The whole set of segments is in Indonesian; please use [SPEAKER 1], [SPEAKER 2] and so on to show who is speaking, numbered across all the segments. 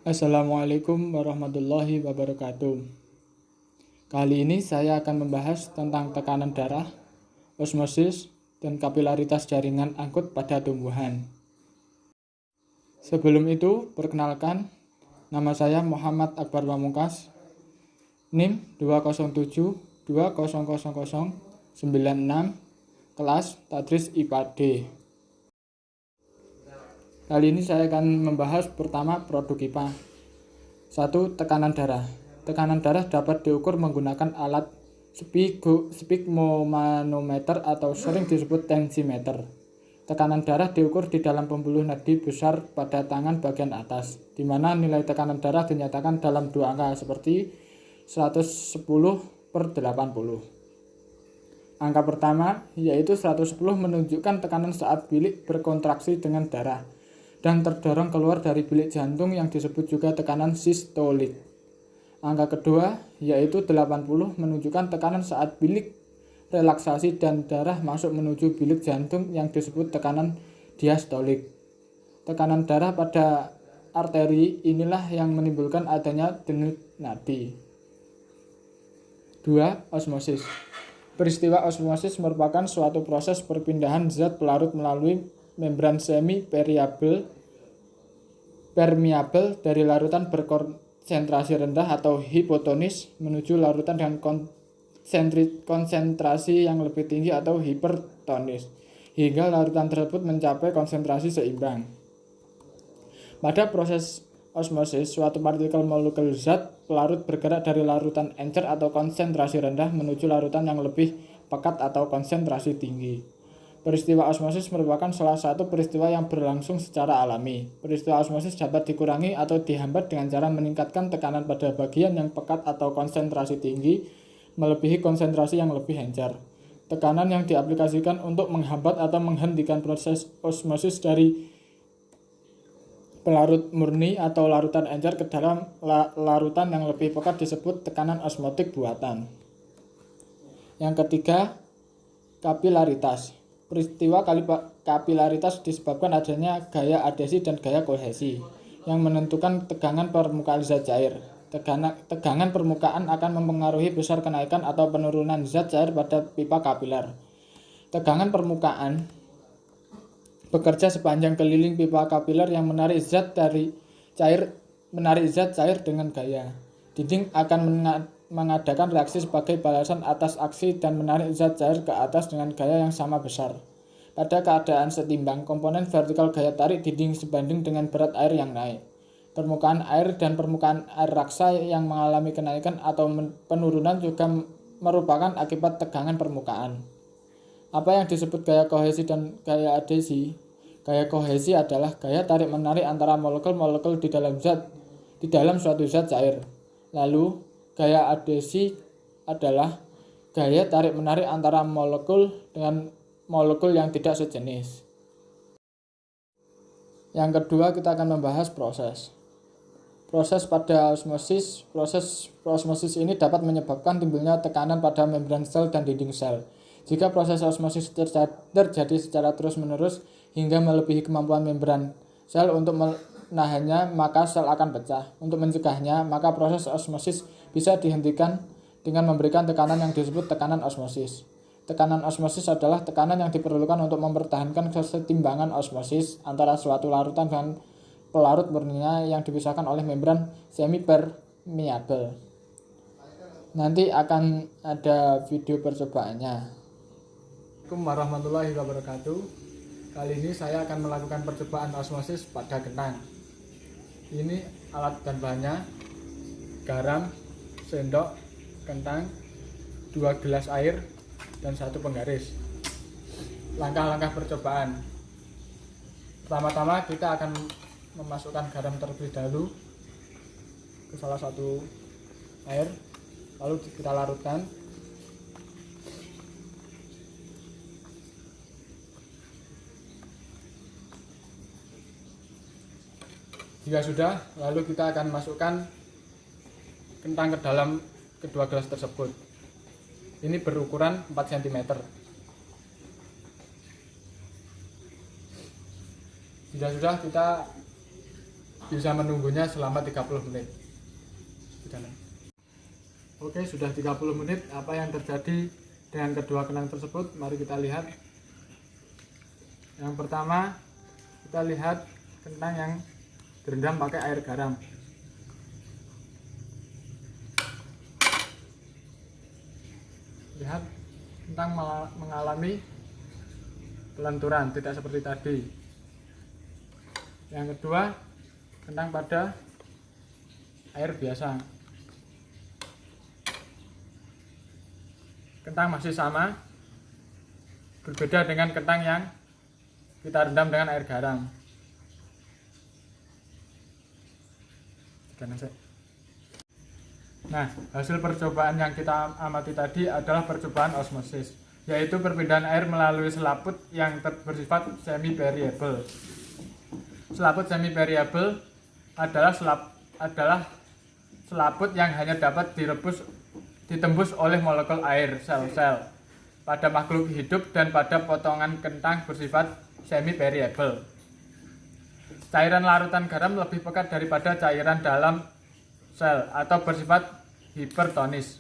[SPEAKER 1] Assalamualaikum warahmatullahi wabarakatuh. Kali ini saya akan membahas tentang tekanan darah, osmosis, dan kapilaritas jaringan angkut pada tumbuhan. Sebelum itu, perkenalkan, nama saya Muhammad Akbar Pamungkas, NIM 207200096, kelas Tadris IPA D. Kali ini saya akan membahas pertama produk IPA. 1. Tekanan darah. Tekanan darah dapat diukur menggunakan alat sphygmomanometer atau sering disebut tensimeter. Tekanan darah diukur di dalam pembuluh nadi besar pada tangan bagian atas, di mana nilai tekanan darah dinyatakan dalam dua angka seperti 110/80. Angka pertama yaitu 110 menunjukkan tekanan saat bilik berkontraksi dengan darah dan terdorong keluar dari bilik jantung yang disebut juga tekanan sistolik. Angka kedua yaitu 80 menunjukkan tekanan saat bilik relaksasi dan darah masuk menuju bilik jantung yang disebut tekanan diastolik. Tekanan darah pada arteri inilah yang menimbulkan adanya denyut nadi. 2. Osmosis. Peristiwa osmosis merupakan suatu proses perpindahan zat pelarut melalui membran semi permeabel dari larutan berkonsentrasi rendah atau hipotonis menuju larutan dengan konsentrasi yang lebih tinggi atau hipertonis, hingga larutan tersebut mencapai konsentrasi seimbang. Pada proses osmosis, suatu partikel molekul zat pelarut bergerak dari larutan encer atau konsentrasi rendah menuju larutan yang lebih pekat atau konsentrasi tinggi. Peristiwa osmosis merupakan salah satu peristiwa yang berlangsung secara alami. Peristiwa osmosis dapat dikurangi atau dihambat dengan cara meningkatkan tekanan pada bagian yang pekat atau konsentrasi tinggi melebihi konsentrasi yang lebih encer. Tekanan yang diaplikasikan untuk menghambat atau menghentikan proses osmosis dari pelarut murni atau larutan encer ke dalam larutan yang lebih pekat disebut tekanan osmotik buatan. Yang ketiga, kapilaritas. Peristiwa kapilaritas disebabkan adanya gaya adhesi dan gaya kohesi yang menentukan tegangan permukaan zat cair. Tegangan permukaan akan mempengaruhi besar kenaikan atau penurunan zat cair pada pipa kapiler. Tegangan permukaan bekerja sepanjang keliling pipa kapiler yang menarik zat cair dengan gaya. Dinding akan mengadakan reaksi sebagai balasan atas aksi dan menarik zat cair ke atas dengan gaya yang sama besar. Pada keadaan setimbang, komponen vertikal gaya tarik dinding sebanding dengan berat air yang naik. Permukaan air dan permukaan air raksa yang mengalami kenaikan atau penurunan juga merupakan akibat tegangan permukaan. Apa yang disebut gaya kohesi dan gaya adhesi? Gaya kohesi adalah gaya tarik-menarik antara molekul-molekul di dalam suatu zat cair. Lalu, gaya adhesi adalah gaya tarik-menarik antara molekul dengan molekul yang tidak sejenis. Yang kedua, kita akan membahas proses. Proses pada osmosis. Proses osmosis ini dapat menyebabkan timbulnya tekanan pada membran sel dan dinding sel. Jika proses osmosis terjadi secara terus-menerus hingga melebihi kemampuan membran sel untuk menahannya, maka sel akan pecah. Untuk mencegahnya, maka proses osmosis bisa dihentikan dengan memberikan tekanan yang disebut tekanan osmosis. Tekanan osmosis adalah tekanan yang diperlukan untuk mempertahankan kesetimbangan osmosis antara suatu larutan dengan pelarut murninya yang dipisahkan oleh membran semi permeabel. Nanti akan ada video percobaannya. Assalamualaikum warahmatullahi wabarakatuh. Kali ini saya akan melakukan percobaan osmosis pada kentang. Ini alat dan bahannya: garam, sendok, kentang, 2 gelas air, dan 1 penggaris. Langkah-langkah percobaan. Pertama-tama kita akan memasukkan garam terlebih dahulu ke salah satu air, lalu kita larutkan. Jika sudah, lalu kita akan masukkan kentang ke dalam kedua gelas tersebut. Ini berukuran 4 cm. Jika sudah, kita bisa menunggunya selama 30 menit. Oke, sudah 30 menit. Apa yang terjadi dengan kedua kentang tersebut? Mari kita lihat. Yang pertama, kita lihat kentang yang direndam pakai air garam. Lihat, kentang mengalami kelenturan, tidak seperti tadi. Yang kedua, kentang pada air biasa. Kentang masih sama, berbeda dengan kentang yang kita rendam dengan air garam. Nah, hasil percobaan yang kita amati tadi adalah percobaan osmosis, yaitu perpindahan air melalui selaput yang bersifat semi-variable. Selaput semi-variable adalah selaput yang hanya dapat ditembus oleh molekul air sel-sel pada makhluk hidup dan pada potongan kentang bersifat semi-variable. Cairan larutan garam lebih pekat daripada cairan dalam sel atau bersifat hipertonis.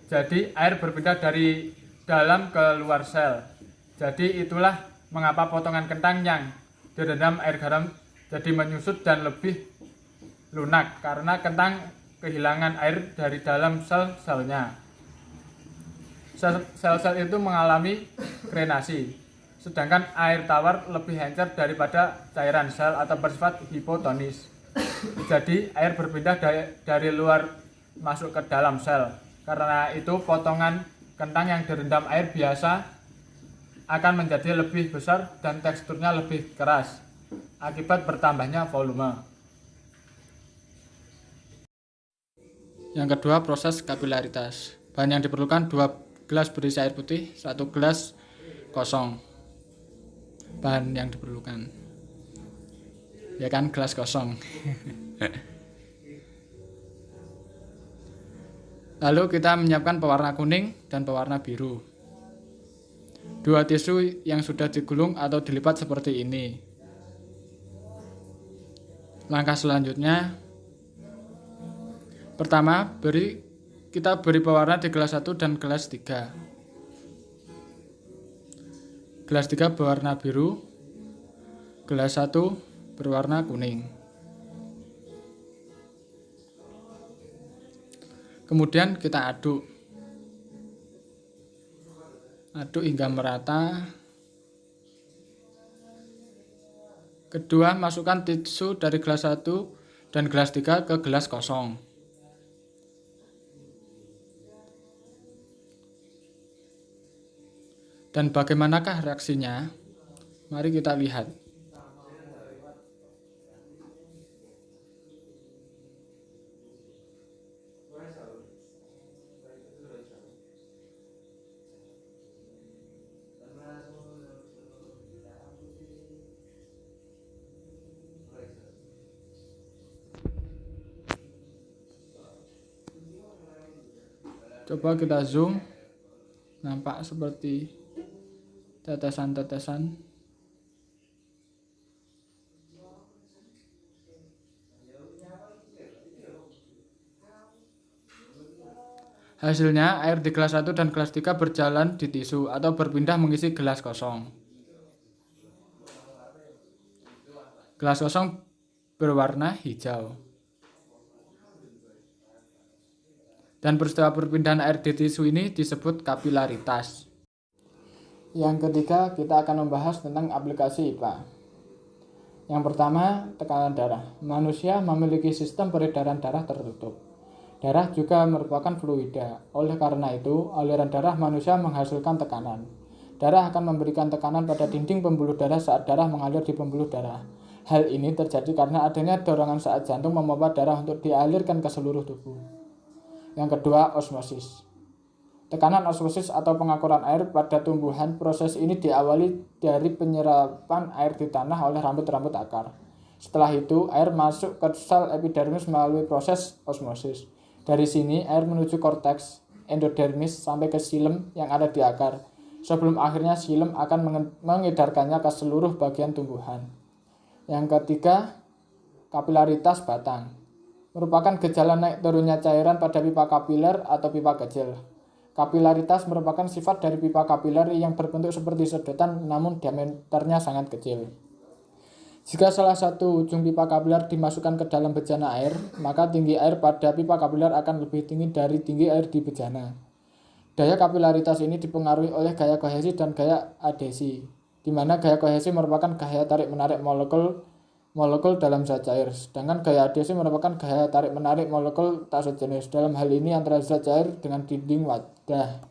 [SPEAKER 1] Jadi air berpindah dari dalam ke luar sel. Jadi itulah mengapa potongan kentang yang direndam air garam jadi menyusut dan lebih lunak, karena kentang kehilangan air dari dalam sel-selnya. Sel-sel itu mengalami krenasi, sedangkan air tawar lebih encer daripada cairan sel atau bersifat hipotonis. Jadi air berpindah dari luar masuk ke dalam sel. Karena itu potongan kentang yang direndam air biasa akan menjadi lebih besar dan teksturnya lebih keras akibat bertambahnya volume. Yang kedua, proses kapilaritas. Bahan yang diperlukan 2 gelas berisi air putih, 1 gelas kosong. Bahan yang diperlukan, ya kan, gelas kosong. Lalu kita menyiapkan pewarna kuning dan pewarna biru. 2 tisu yang sudah digulung atau dilipat seperti ini. Langkah selanjutnya, pertama, kita beri pewarna di gelas 1 dan gelas 3. Gelas 3 berwarna biru, gelas 1 berwarna kuning. Kemudian kita aduk hingga merata. Kedua, masukkan tisu dari gelas 1 dan gelas 3 ke gelas kosong. Dan bagaimanakah reaksinya? Mari kita lihat. Coba kita zoom, nampak seperti tetesan-tetesan. Hasilnya, air di gelas 1 dan gelas 3 berjalan di tisu atau berpindah mengisi gelas kosong. Gelas kosong berwarna hijau. Dan peristiwa perpindahan air di tisu ini disebut kapilaritas. Yang ketiga, kita akan membahas tentang aplikasi IPA. Yang pertama, tekanan darah. Manusia memiliki sistem peredaran darah tertutup. Darah juga merupakan fluida. Oleh karena itu, aliran darah manusia menghasilkan tekanan. Darah akan memberikan tekanan pada dinding pembuluh darah saat darah mengalir di pembuluh darah. Hal ini terjadi karena adanya dorongan saat jantung memompa darah untuk dialirkan ke seluruh tubuh. Yang kedua, osmosis. Tekanan osmosis atau pengakuran air pada tumbuhan. Proses ini diawali dari penyerapan air di tanah oleh rambut-rambut akar. Setelah itu, air masuk ke sel epidermis melalui proses osmosis. Dari sini, air menuju korteks endodermis sampai ke xilem yang ada di akar. Sebelum akhirnya xilem akan mengedarkannya ke seluruh bagian tumbuhan. Yang ketiga, Kapilaritas batang merupakan gejala naik turunnya cairan pada pipa kapiler atau pipa kecil. Kapilaritas merupakan sifat dari pipa kapiler yang berbentuk seperti sedotan namun diameternya sangat kecil. Jika salah satu ujung pipa kapiler dimasukkan ke dalam bejana air, maka tinggi air pada pipa kapiler akan lebih tinggi dari tinggi air di bejana. Daya kapilaritas ini dipengaruhi oleh gaya kohesi dan gaya adhesi, di mana gaya kohesi merupakan gaya tarik-menarik molekul dalam zat cair, sedangkan gaya adhesi merupakan gaya tarik-menarik molekul tak sejenis, dalam hal ini antara zat cair dengan dinding wadah.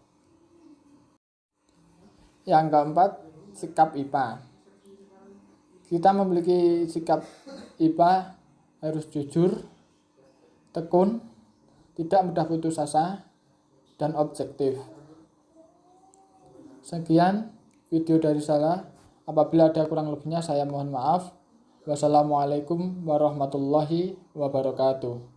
[SPEAKER 1] Yang keempat, sikap IPA. Kita memiliki sikap IPA harus jujur, tekun, tidak mudah putus asa, dan objektif. Sekian video dari saya. Apabila ada kurang lebihnya saya mohon maaf. Wassalamualaikum warahmatullahi wabarakatuh.